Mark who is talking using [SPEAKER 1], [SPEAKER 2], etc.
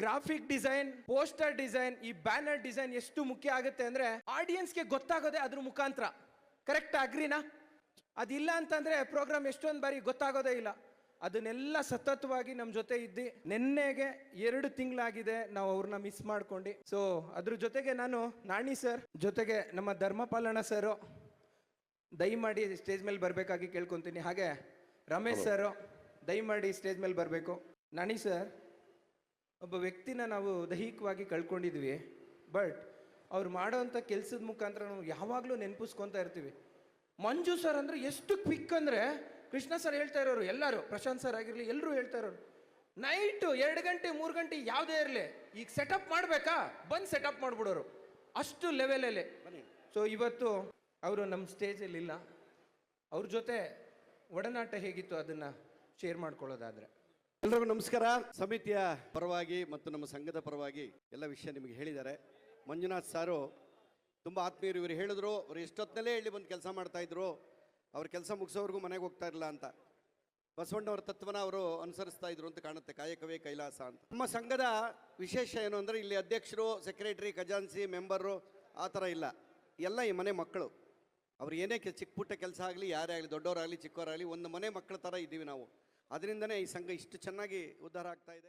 [SPEAKER 1] Graphic design, poster design, ಈ banner design ಎಷ್ಟು ಮುಖ್ಯ ಆಗುತ್ತೆ ಅಂದ್ರೆ ಆಡಿಯನ್ಸ್ಗೆ ಗೊತ್ತಾಗೋದೇ ಅದ್ರ ಮುಖಾಂತರ. ಕರೆಕ್ಟ್ ಅಗ್ರಿನಾ? ಅದಿಲ್ಲ ಅಂತಂದ್ರೆ ಪ್ರೋಗ್ರಾಮ್ ಎಷ್ಟೊಂದು ಬಾರಿ ಗೊತ್ತಾಗೋದೇ ಇಲ್ಲ. ಅದನ್ನೆಲ್ಲ ಸತತವಾಗಿ ನಮ್ಮ ಜೊತೆ ಇದ್ದು ನಿನ್ನೆಗೆ 2 ತಿಂಗಳಾಗಿದೆ ನಾವು ಅವ್ರನ್ನ ಮಿಸ್ ಮಾಡ್ಕೊಂಡು. ಸೊ ಅದ್ರ ಜೊತೆಗೆ ನಾನು ನಾಣಿ ಸರ್ ಜೊತೆಗೆ ನಮ್ಮ ಧರ್ಮಪಾಲನ ಸರ್ ದಯಮಾಡಿ ಸ್ಟೇಜ್ ಮೇಲೆ ಬರಬೇಕಾಗಿ ಕೇಳ್ಕೊತೀನಿ. ಹಾಗೆ ರಮೇಶ್ ಸರ್ ದಯಮಾಡಿ ಸ್ಟೇಜ್ ಮೇಲೆ ಬರಬೇಕು. ನಾಣಿ ಸರ್, ಒಬ್ಬ ವ್ಯಕ್ತಿನ ನಾವು ದೈಹಿಕವಾಗಿ ಕಳ್ಕೊಂಡಿದ್ವಿ, ಬಟ್ ಅವ್ರು ಮಾಡೋವಂಥ ಕೆಲಸದ ಮುಖಾಂತರ ನಾವು ಯಾವಾಗಲೂ ನೆನಪಿಸ್ಕೊತಾ ಇರ್ತೀವಿ. ಮಂಜು ಸರ್ ಅಂದರೆ ಎಷ್ಟು ಕ್ವಿಕ್ ಅಂದರೆ, ಕೃಷ್ಣ ಸರ್ ಹೇಳ್ತಾ ಇರೋರು, ಎಲ್ಲರೂ ಪ್ರಶಾಂತ್ ಸರ್ ಆಗಿರಲಿ ಎಲ್ಲರೂ ಹೇಳ್ತಾ ಇರೋರು, ನೈಟು 2 ಗಂಟೆ 3 ಗಂಟೆ ಯಾವುದೇ ಇರಲಿ, ಈಗ ಸೆಟಪ್ ಮಾಡಬೇಕಾ ಬಂದು ಸೆಟಪ್ ಮಾಡಿಬಿಡೋರು, ಅಷ್ಟು ಲೆವೆಲಲ್ಲಿ. ಸೊ ಇವತ್ತು ಅವರು ನಮ್ಮ ಸ್ಟೇಜಲ್ಲಿ ಇಲ್ಲ. ಅವ್ರ ಜೊತೆ ಒಡನಾಟ ಹೇಗಿತ್ತು ಅದನ್ನು ಶೇರ್ ಮಾಡ್ಕೊಳ್ಳೋದಾದರೆ.
[SPEAKER 2] ಎಲ್ರಿಗೂ ನಮಸ್ಕಾರ. ಸಮಿತಿಯ ಪರವಾಗಿ ಮತ್ತು ನಮ್ಮ ಸಂಘದ ಪರವಾಗಿ ಎಲ್ಲ ವಿಷಯ ನಿಮಗೆ ಹೇಳಿದ್ದಾರೆ. ಮಂಜುನಾಥ್ ಸಾರು ತುಂಬ ಆತ್ಮೀಯರು. ಇವರು ಹೇಳಿದ್ರು, ಅವ್ರು ಎಷ್ಟೊತ್ತಿನಲ್ಲೇ ಹೇಳಿ ಬಂದು ಕೆಲಸ ಮಾಡ್ತಾಯಿದ್ರು, ಅವ್ರ ಕೆಲಸ ಮುಗಿಸೋವರೆಗೂ ಮನೆಗೆ ಹೋಗ್ತಾ ಇರಲಿಲ್ಲ ಅಂತ. ಬಸವಣ್ಣವ್ರ ತತ್ವನ ಅವರು ಅನುಸರಿಸ್ತಾ ಇದ್ರು ಅಂತ ಕಾಣುತ್ತೆ, ಕಾಯಕವೇ ಕೈಲಾಸ ಅಂತ. ನಮ್ಮ ಸಂಘದ ವಿಶೇಷ ಏನು ಅಂದರೆ, ಇಲ್ಲಿ ಅಧ್ಯಕ್ಷರು, ಸೆಕ್ರೆಟರಿ, ಖಜಾನ್ಸಿ, ಮೆಂಬರು ಆ ಥರ ಇಲ್ಲ. ಎಲ್ಲ ಈ ಮನೆ ಮಕ್ಕಳು. ಅವ್ರು ಏನೇ ಚಿಕ್ಕ ಪುಟ್ಟ ಕೆಲಸ ಆಗಲಿ, ಯಾರೇ ಆಗಲಿ, ದೊಡ್ಡವರಾಗಲಿ ಚಿಕ್ಕವರಾಗಲಿ, ಒಂದು ಮನೆ ಮಕ್ಕಳ ಥರ ಇದ್ದೀವಿ ನಾವು. ಅದರಿಂದನೇ ಈ ಸಂಘ ಇಷ್ಟು ಚೆನ್ನಾಗಿ ಉದ್ಧಾರ ಆಗ್ತಾ ಇದೆ.